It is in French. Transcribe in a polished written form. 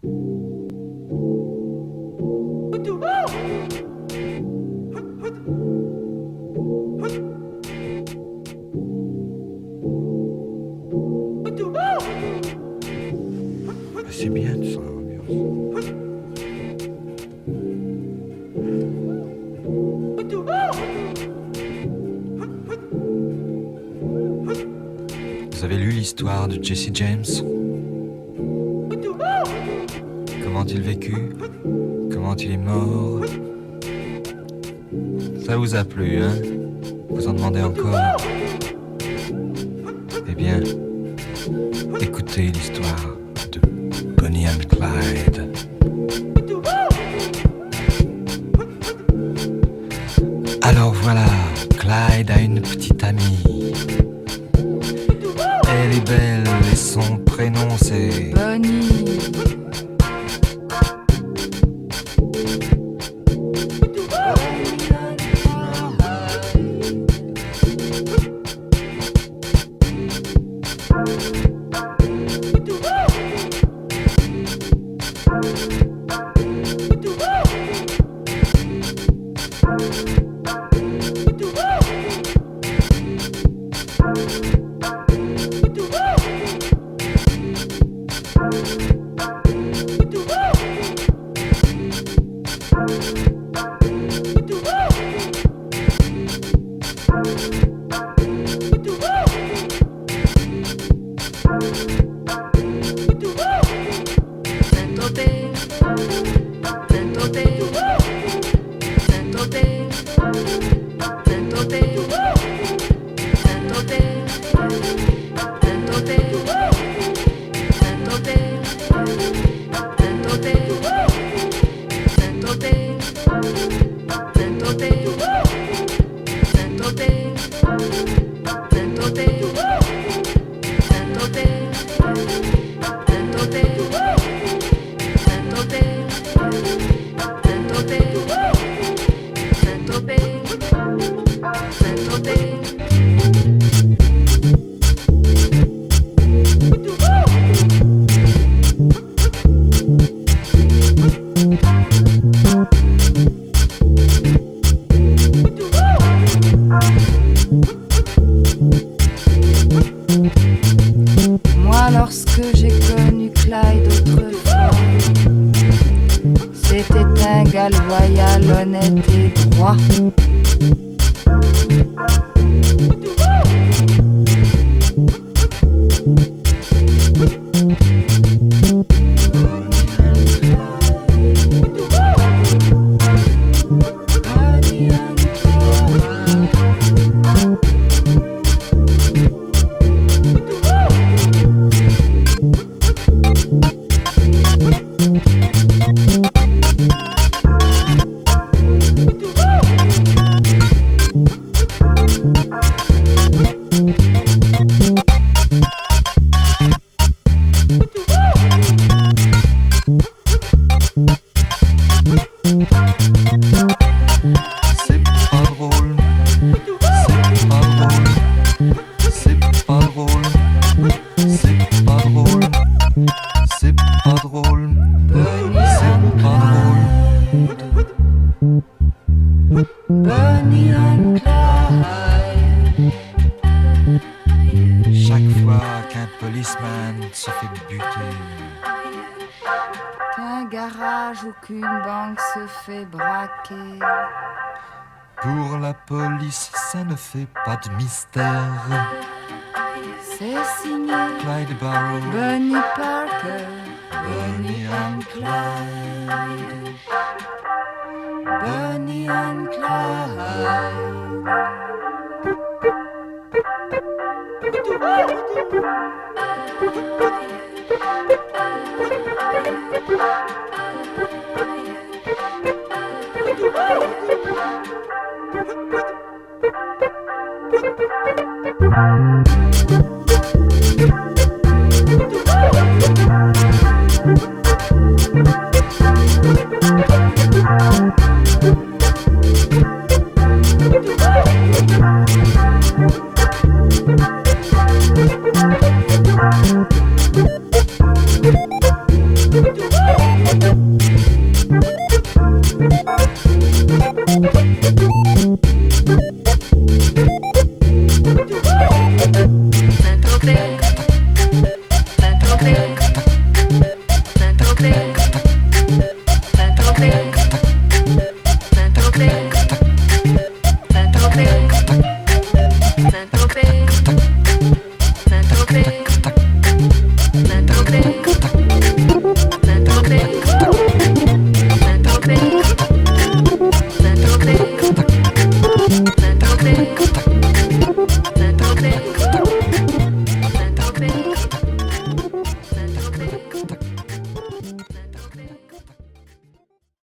C'est bien tout ça, l'ambiance. Vous avez lu l'histoire de Jesse James? Comment il vécut? Comment il est mort? Ça vous a plu, hein? Vous en demandez encore? Eh bien, écoutez l'histoire de Bonnie and Clyde. Alors voilà, Clyde a une petite amie. Elle est belle et son prénom c'est Bonnie. Moi, lorsque j'ai connu Clyde autrefois, c'était un gars loyal, honnête et droit. Qu'une banque se fait braquer. Pour la police, ça ne fait pas de mystère. C'est signé Clyde Barrow, Bonnie Parker, Bonnie and Clyde, Bonnie and Clyde. Thank you.